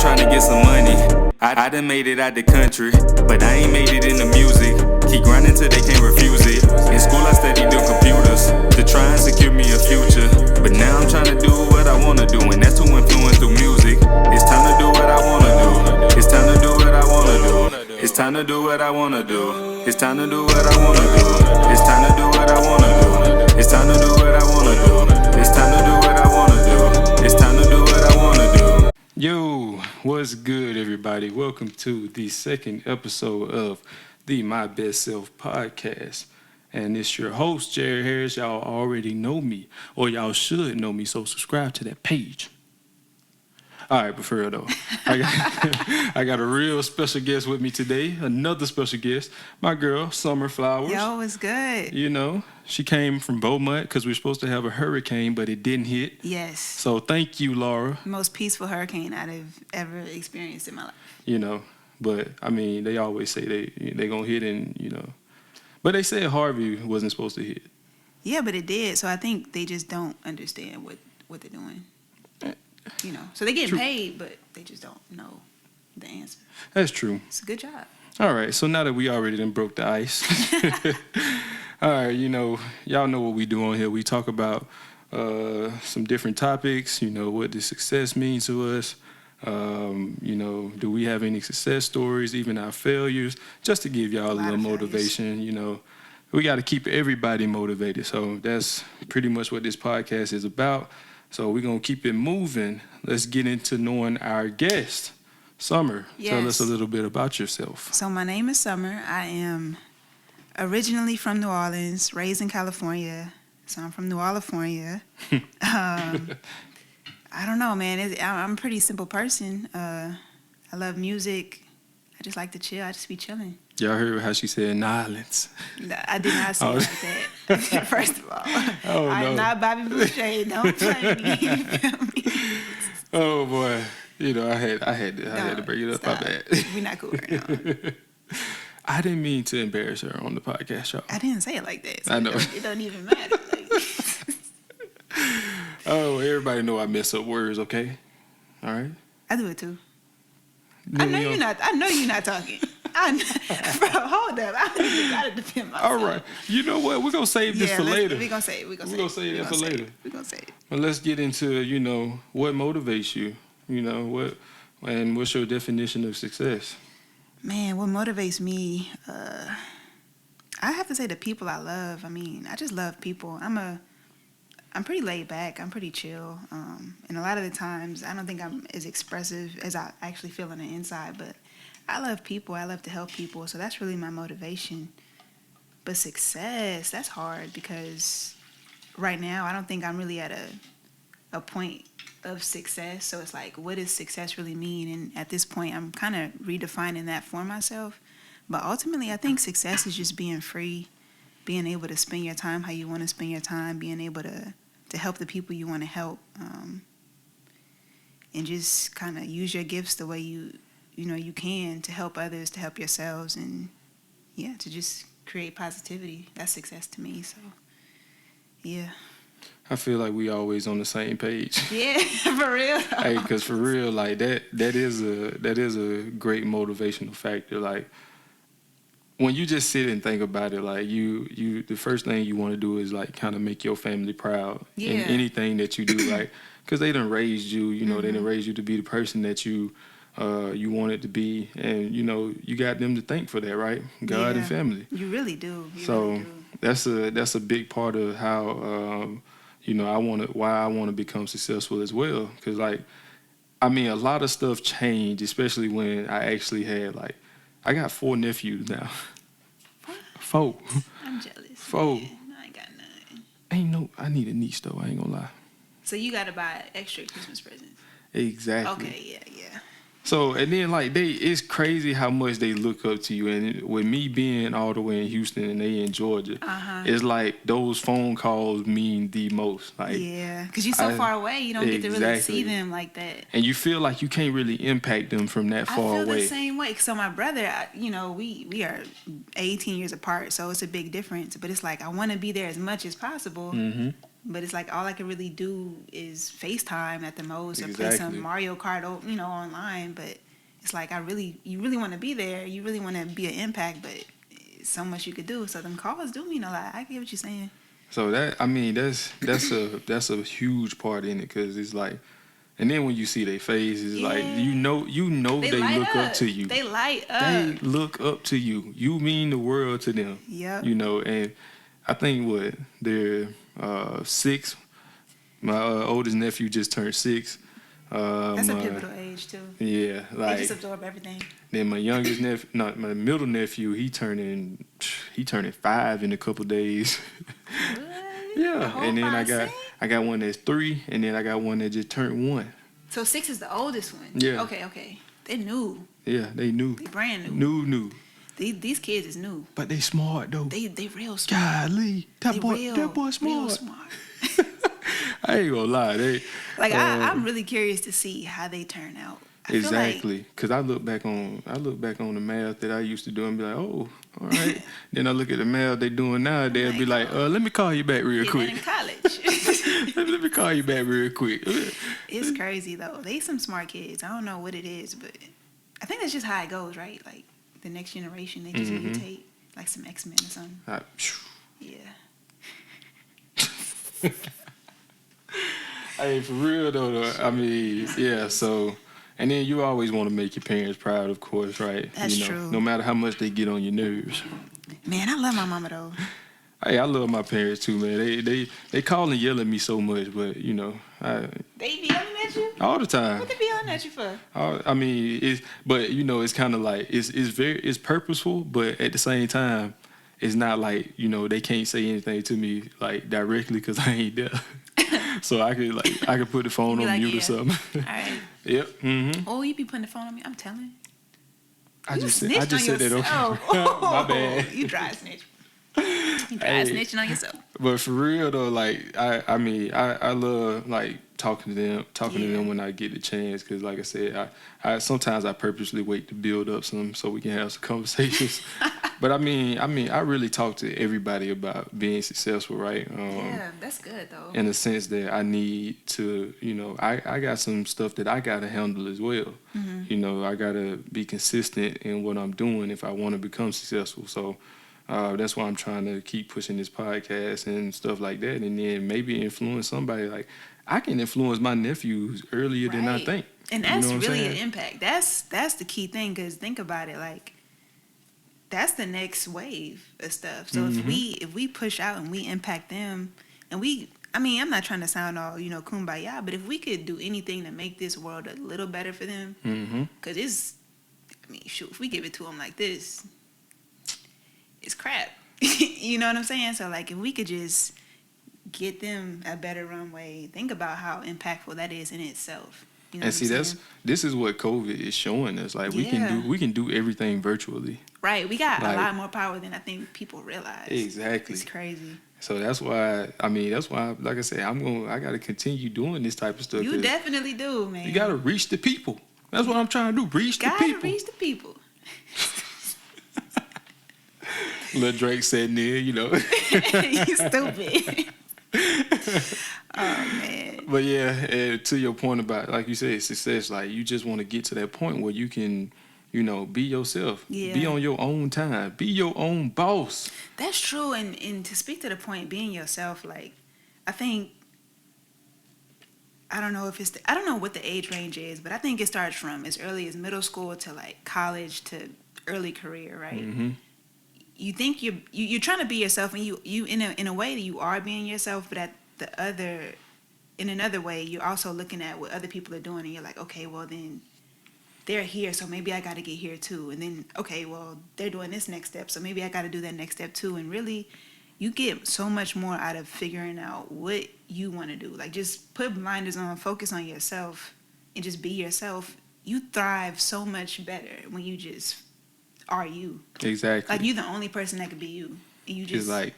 trying to get some money. I done made it out the country, but I ain't made it in the music. Keep grinding till they can't refuse it. In school I studied them computers to try and secure me a future. But now I'm trying to do what I wanna do, and that's to influence through music. It's time to do what I wanna do. It's time to do what I wanna do. It's time to do what I wanna do. It's time to do what I wanna do. It's time to do what I wanna do. It's time to do what I wanna do. It's time to do what I wanna do. It's time to do what I wanna do. Yo, what's good, everybody? Welcome to the second episode of the My Best Self podcast. And it's your host, Jared Harris. Y'all already know me, or y'all should know me, so subscribe to that page. All right, but for real though, I got a real special guest with me today. Another special guest, my girl, Summer Flowers. Yo, what's good? You know, she came from Beaumont because we were supposed to have a hurricane, but it didn't hit. Yes. So thank you, Laura. Most peaceful hurricane I've ever experienced in my life. You know, but I mean, they always say they gonna hit, and you know, but they said Harvey wasn't supposed to hit. Yeah, but it did. So I think they just don't understand what they're doing. You know, so they get paid, but they just don't know the answer. That's true. It's a good job. All right, so now that we already done broke the ice, all right, you know, y'all know what we do on here. We talk about some different topics. You know, what does success mean to us? You know, do we have any success stories, even our failures, just to give y'all a little motivation. You know, we got to keep everybody motivated. So that's pretty much what this podcast is about. So we're going to keep it moving. Let's get into knowing our guest. Summer, Tell us a little bit about yourself. So my name is Summer. I am originally from New Orleans, raised in California. So I'm from New Orleans. I don't know, man. I'm a pretty simple person. I love music. I just like to chill. I just be chilling. Y'all heard how she said Nylons. No, I did not say it like that. First of all, I'm not Bobby Boucher. Don't play me. You feel me? Oh boy, you know I had to bring it up. Stop. My bad. We're not cool right now. I didn't mean to embarrass her on the podcast, y'all. I didn't say it like that. So I know. It don't even matter. Oh, everybody know I mess up words. Okay, all right. I do it too. I know you're not talking. Bro, hold up. I gotta defend myself. All right. You know what? We're gonna save this for later. We're gonna say it. We're gonna save that for later. We're gonna say it. Well, let's get into, you know, what motivates you. You know, what's your definition of success? Man, what motivates me? I have to say the people I love. I mean, I just love people. I'm pretty laid back. I'm pretty chill. And a lot of the times, I don't think I'm as expressive as I actually feel on the inside, but I love people. I love to help people. So that's really my motivation. But success, that's hard because right now, I don't think I'm really at a point of success. So it's like, what does success really mean? And at this point, I'm kind of redefining that for myself. But ultimately, I think success is just being free, being able to spend your time how you want to spend your time, being able to help the people you want to help, and just kind of use your gifts the way you can to help others, to help yourselves, and yeah, to just create positivity. That's success to me. So yeah, I feel like we always on the same page. Yeah, for real. Hey, because for real, like that is a great motivational factor. Like when you just sit and think about it, like you the first thing you want to do is like kind of make your family proud in anything that you do, right? Because they done raised you, you know, they done raised you to be the person that you wanted to be, and you know you got them to thank for that, right? God and family. You really do. That's a big part of how you know why I want to become successful as well. Because like, I mean, a lot of stuff changed, especially when I actually had like, I got 4 nephews now. 4. I'm jealous. 4. Man. I ain't got none. I need a niece though. I ain't gonna lie. So you gotta buy extra Christmas presents. Exactly. Okay. Yeah. So, and then like it's crazy how much they look up to you. And with me being all the way in Houston and they in Georgia, it's like those phone calls mean the most. Like, yeah, because you're so far away, you don't get to really see them like that. And you feel like you can't really impact them from that far away. I feel the same way. So my brother, you know, we are 18 years apart, so it's a big difference. But it's like I want to be there as much as possible. But it's like all I can really do is FaceTime at the most or play Exactly. some Mario Kart, online. But it's like you really want to be there. You really want to be an impact, but so much you could do. So them calls do mean a lot. I get what you're saying. So that's a huge part in it, because it's like, and then when you see their faces, Yeah. like they light look up to you. They light up. They look up to you. You mean the world to them. Yep. And I think they're 6. My oldest nephew just turned 6. That's a pivotal age too. Yeah, They just absorb everything. Then my youngest nephew, not my middle nephew, he turning 5 in a couple days. What? Yeah, and then I got one that's 3, and then I got one that just turned 1. So 6 is the oldest one. Yeah. Okay. They new. Yeah, they new. They brand new. New. These kids is new. But they smart though. They real smart. Golly, that boy smart. Real smart. I ain't gonna lie. I'm really curious to see how they turn out. I feel Exactly, because I look back on the math that I used to do and be like, oh, all right. Then I look at the math they doing now, they'll be like, let me call you back real quick. in college. Let me call you back real quick. It's crazy though. They some smart kids. I don't know what it is, but I think that's just how it goes, right? Like the next generation, they just mutate, like some X-Men or something. Yeah. Hey, for real though, I mean, yeah. So, and then you always want to make your parents proud, of course, right? That's true. No matter how much they get on your nerves. Man, I love my mama though. Hey, I love my parents too, man. They call and yell at me so much, but They be yelling at you all the time. What they be yelling at you for? I mean, it's kind of like it's purposeful, but at the same time, it's not like they can't say anything to me like directly because I ain't there. So I could put the phone on mute or something. All right. Yep. Mm-hmm. Oh, you be putting the phone on me? I'm telling. I just said snitched on that. yourself. My bad. You dry snitch. You dry snitching on yourself. But for real though, like I love like talking to them when I get the chance, because like I said, I sometimes I purposely wait to build up some so we can have some conversations. But I mean I really talk to everybody about being successful, right? Yeah, that's good though. In the sense that I need to, I got some stuff that I gotta handle as well. Mm-hmm. I gotta be consistent in what I'm doing if I want to become successful. So. That's why I'm trying to keep pushing this podcast and stuff like that, and then maybe influence somebody. Like I can influence my nephews earlier than I think, and that's really an impact. That's the key thing, because think about it, like that's the next wave of stuff. So if we push out and we impact them, and I'm not trying to sound all kumbaya, but if we could do anything to make this world a little better for them, because if we give it to them like this. It's crap. You know what I'm saying? So like if we could just get them a better runway, think about how impactful that is in itself. You know and see, this is what COVID is showing us. Like we can do everything virtually. Right. We got a lot more power than I think people realize. Exactly. It's crazy. So that's why like I said, I gotta continue doing this type of stuff. You definitely do, man. You gotta reach the people. That's what I'm trying to do. Reach the people. Gotta reach the people. Lil Drake sitting there, You stupid. Oh man. But yeah, to your point about, like you said, success, like you just want to get to that point where you can, be yourself. Yeah. Be on your own time. Be your own boss. That's true. And to speak to the point, being yourself, like I think I don't know what the age range is, but I think it starts from as early as middle school to like college to early career, right? Mm-hmm. You think you're trying to be yourself, and you in a way that you are being yourself, but in another way you're also looking at what other people are doing, and you're like, okay, well then they're here, so maybe I got to get here too, and then okay, well they're doing this next step, so maybe I got to do that next step too, and really you get so much more out of figuring out what you want to do. Like just put blinders on, focus on yourself, and just be yourself. You thrive so much better when you just are you. Exactly. Like you're the only person that could be you. And you just it's like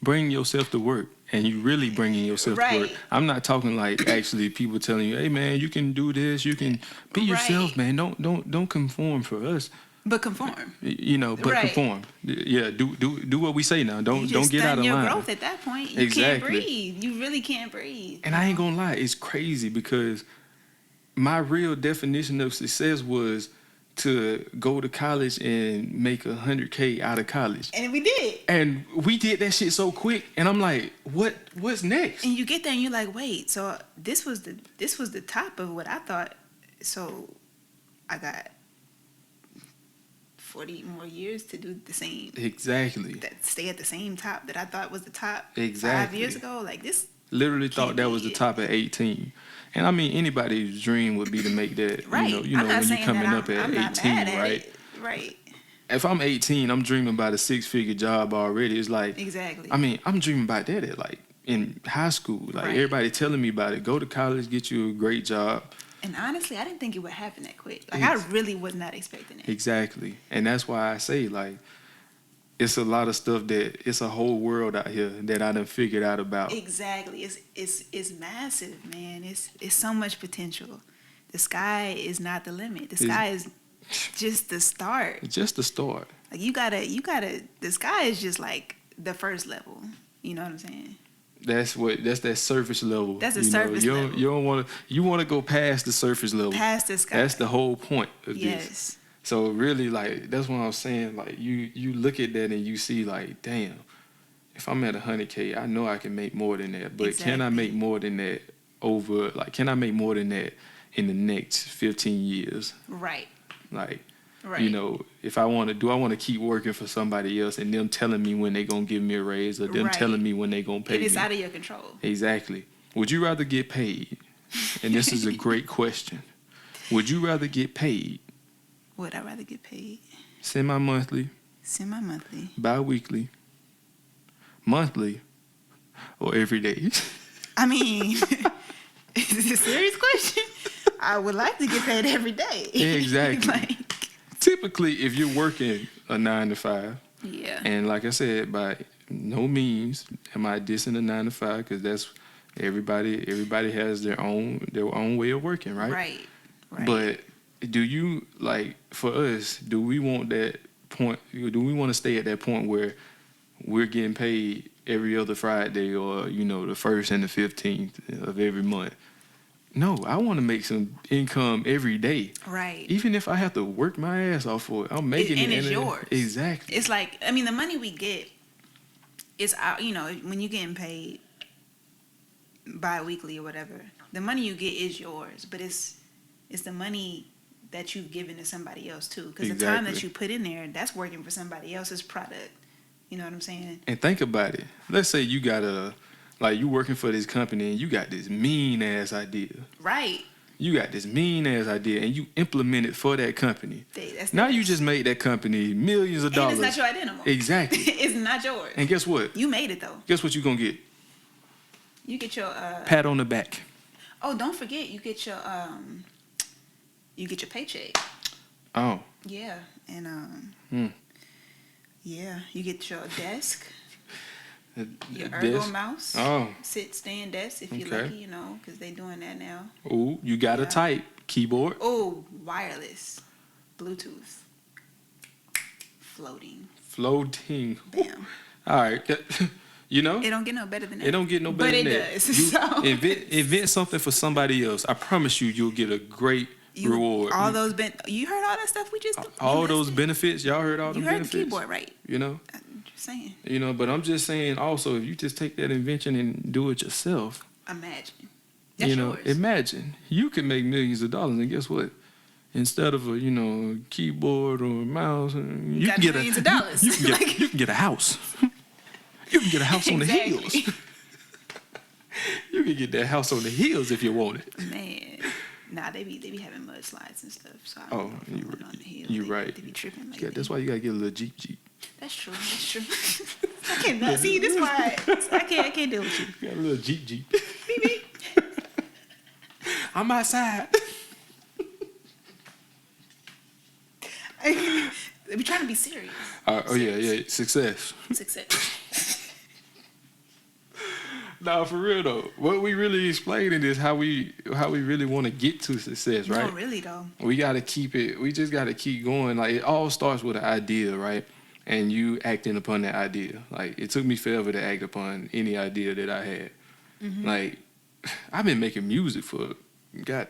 bring yourself to work, and you really bringing yourself to work. I'm not talking like actually people telling you, hey man, you can do this, you can be yourself, man. Don't conform for us. But conform. You know, but Right. conform. Yeah, do what we say now. You Don't just get out of stunting your line. growth at that point. You can't Exactly. breathe. You really can't breathe. And I ain't gonna lie, it's crazy because my real definition of success was to go to college and make $100K out of college. And we did. And we did that shit so quick, and I'm like, what's next? And you get there and you're like, wait, so this was the top of what I thought. So I got 40 more years to do the same. Exactly. That stay at the same top that I thought was the top 5 Exactly. years ago. Like this. Literally thought that was the top at 18. And I mean, anybody's dream would be to make that, Right. you know I'm not when you're saying coming that up at I'm not 18, mad at right? it. Right. If I'm 18, I'm dreaming about a 6-figure job already. It's like, Exactly. I mean, I'm dreaming about that at like in high school. Like Right. everybody telling me about it. Go to college, get you a great job. And honestly, I didn't think it would happen that quick. Like Ex- I really was not expecting it. Exactly. And that's why I say like, it's a lot of stuff it's a whole world out here that I done figured out about. Exactly. It's massive, man. It's so much potential. The sky is not the limit. The sky is just the start. It's just the start. Like you gotta the sky is just like the first level. You know what I'm saying? That's that surface level. That's the you know, surface you level. Don't, you don't want to. You want to go past the surface level. Past the sky. That's the whole point of this. Yes. So really, like that's what I was saying. Like you look at that and you see like, damn, if I'm at 100K, I know I can make more than that. But can I Exactly. make more than that can I make more than that in the next 15 years? Right. Like, Right. you know, if I want to keep working for somebody else and them telling me when they gonna give me a raise or them Right. telling me when they gonna pay And it's me. out of your control. Exactly. Would you rather get paid? And this is a great question. Would you rather get paid Would I rather get paid semi-monthly, semi-monthly? bi-weekly, monthly, or every day? I mean, is this a serious question? I would like to get paid every day. Exactly. Like, Typically, if you're working a 9 to 5, yeah. and like I said, by no means am I dissing a 9 to 5 because that's everybody has their own way of working, right? Right. Right. But do you, like, for us, do we want that point? Do we want to stay at that point where we're getting paid every other Friday or, you know, the 1st and the 15th of every month? No, I want to make some income every day. Right. Even if I have to work my ass off for it, I'm making And it. it's yours. Exactly. It's like, I mean, the money we get is out, you know, when you're getting paid bi-weekly or whatever, the money you get is yours, but it's the money that you've given to somebody else too. Because the time that Exactly. you put in there, that's working for somebody else's product. You know what I'm saying? And think about it. Let's say you got you working for this company and you got this mean ass idea. Right. You got this mean ass idea and you implement it for that company. That's Now the you best. just made that company millions of And dollars. it's not your idea no more. Exactly. It's not yours. And guess what? You made it though. Guess what you gonna get? You get your Pat on the back. oh, don't forget you get your paycheck. Oh. Yeah. And Hmm. yeah, you get your desk, your This- ergo mouse. Oh. Sit, stand desk if you're Okay. lucky, you know, because they doing that now. Ooh, you got a Yeah. type keyboard. Oh, wireless, Bluetooth, floating. Floating. Bam. All right. You know? It don't get no better than that. It don't get no better But than it that. does. You So- invent something for somebody else. I promise you'll get a great reward. All those you heard all that stuff we just all you those listed? benefits. Y'all heard all You them heard benefits. the keyboard right? You know. I'm just saying. You know, but I'm just saying also if you just take that invention and do it yourself, Imagine. That's you know, yours. imagine you can make millions of dollars and guess what? Instead of a keyboard or a mouse, you got can get millions of dollars. You can get, Like- you can get a house. You can get a house on the Exactly. hills. You can get that house on the hills if you want it. Man, nah, they be having mudslides and stuff. So I Oh, don't know if I'm going on the hill. you They- right. They be tripping like Yeah, that's why you gotta get a little Jeep. That's true. That's true. I cannot see this. Why I can't deal with you. You got a little Jeep. Beep, beep. I'm outside. They be trying to be serious. Oh yeah, success. Success. No, for real though. What we really explaining is how we really want to get to success, right? No, really though. We gotta keep it. We just gotta keep going. Like it all starts with an idea, right? And you acting upon that idea. Like it took me forever to act upon any idea that I had. Like I've been making music for god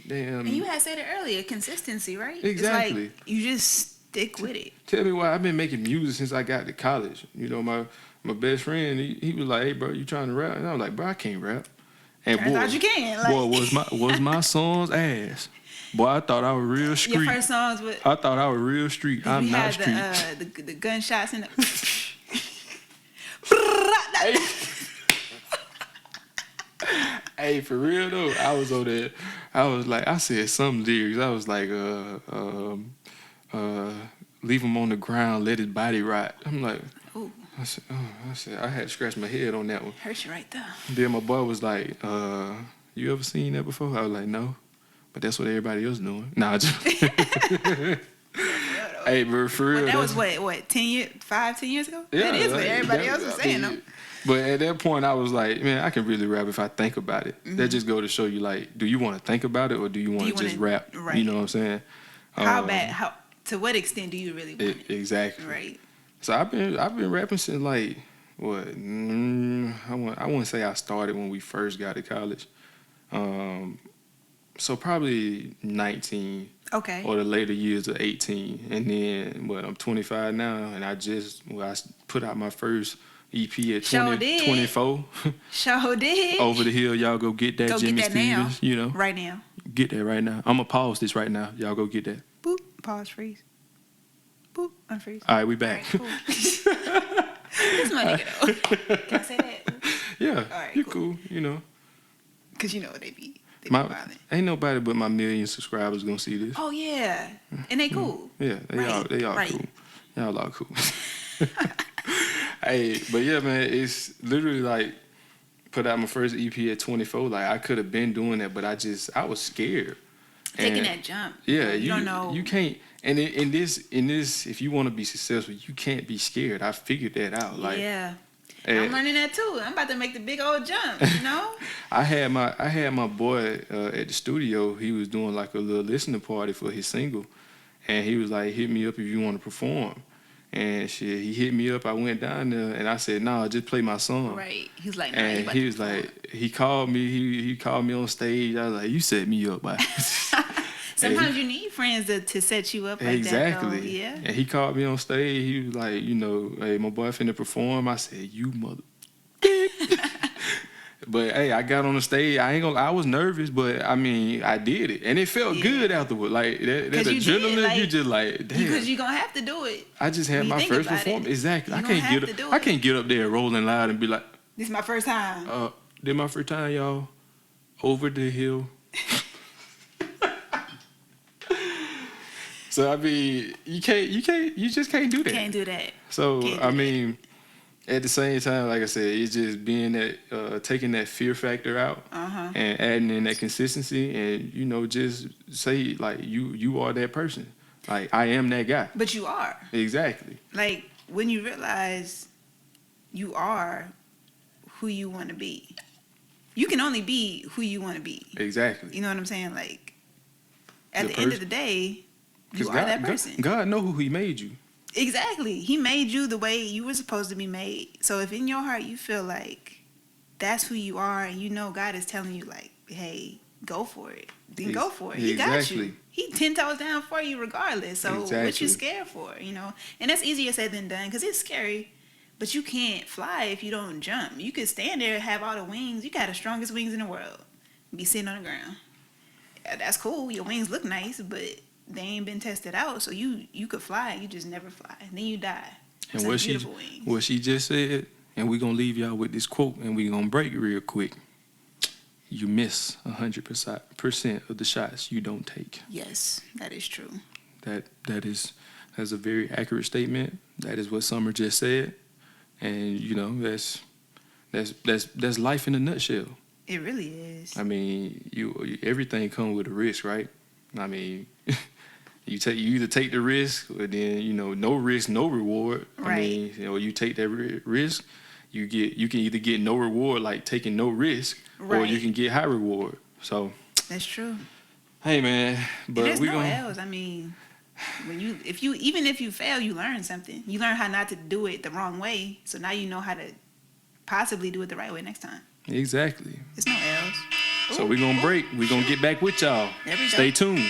damn. And you had said it earlier, consistency, right? Exactly. It's like you just stick with it. Tell me why I've been making music since I got to college. You know, my best friend, he was like, "Hey, bro, you trying to rap?" And I was like, "Bro, I can't rap." And Turns out you can. Like, boy, was my songs ass. Boy, I thought I was real street. your first songs with. I thought I was real street. I'm we not had street. the gunshots in the. Hey, for real though, I was over there. I was like, I said some lyrics. I was like, leave him on the ground, let his body rot. I'm like, Ooh, I said, I had to scratch my head on that one. hurts you right there. Then my boy was like, you ever seen that before? I was like, no, but that's what everybody else doing. Nah, just hey, bro, for real. That was what 10 years, 10 years ago. Yeah, that is what like, everybody else was saying. Though. But at that point, I was like, man, I can really rap if I think about it. That just go to show you, like, do you want to think about it or do you want to just rap? Right. You know what I'm saying? How bad? How to what extent do you really want it? Exactly. Right. So I've been rapping since like what? I wouldn't say I started when we first got to college. So probably 19. Okay. Or the later years of 18, and then I'm 25 now, and I put out my first EP at 24. Sure did. Over the hill, y'all go get that. Go Jimmy get that now. Stevens, you know. Right now. Get that right now. I'm gonna pause this right now. Y'all go get that. Boop. Pause. Freeze. Boop. Unfreeze. All right, we back. All right, cool. This my nigga though. Can I say that? Yeah, All right, you're cool. cool. You know. Cause you know what they be. They be My, violent. ain't nobody but my million subscribers gonna see this. Oh yeah, and they cool. Yeah, they all right. cool. Y'all all cool. Hey, but yeah, man, it's literally like put out my first EP at 24. Like I could have been doing that, but I was scared. Taking that jump. Yeah, you don't know. You can't. And in this, if you want to be successful, you can't be scared. I figured that out. Like, yeah. I'm learning that too. I'm about to make the big old jump, you know? I had my boy at the studio. He was doing like a little listening party for his single, and he was like, "Hit me up if you want to perform." And shit, he hit me up. I went down there, and I said, "Nah, just play my song." Right. He's like, "Nah." And he was like, he called me. He called me on stage. I was like, "You set me up, man." Sometimes you need friends to set you up like exactly. that. Exactly. Yeah. And he called me on stage. He was like, hey, my boy finna perform. I said, you mother. But hey, I got on the stage. I was nervous, but I mean, I did it, and it felt good afterward. Like that adrenaline, you just like, damn. Because you're gonna have to do it. I just had my first performance. Exactly. I can't get up there rolling loud and be like, "This is my first time." This my first time, y'all. Over the hill. So I mean, you just can't do that. Can't do that. So I mean, at the same time, like I said, it's just being that taking that fear factor out and adding in that consistency, and just say like you are that person. Like I am that guy. But you are. Exactly. Like when you realize you are who you want to be, you can only be who you want to be. Exactly. You know what I'm saying? Like at the end of the day. You are that person. God know who he made you. Exactly. He made you the way you were supposed to be made. So if in your heart you feel like that's who you are and God is telling you like, hey, go for it, then go for it. He got you. He 10 toes down for you regardless. So what you scared for, And that's easier said than done because it's scary. But you can't fly if you don't jump. You could stand there and have all the wings. You got the strongest wings in the world. Be sitting on the ground. Yeah, that's cool. Your wings look nice, but they ain't been tested out, so you could fly, you just never fly, and then you die. And what she just said, and we're gonna leave y'all with this quote, and we're gonna break it real quick. You miss 100% of the shots you don't take. Yes, that is true. That's a very accurate statement. That is what Summer just said, and that's life in a nutshell. It really is. I mean, everything comes with a risk, right? I mean. You either take the risk or then no risk, no reward. Right. I mean, you take that risk, you can either get no reward, like taking no risk, or Right. you can get high reward. So, That's true. hey man, but There's we no gonna L's. I mean, if you fail, you learn something. You learn how not to do it the wrong way. So now you know how to possibly do it the right way next time. exactly. It's no L's. So we gonna break. We gonna get back with y'all. There we go. Stay tuned.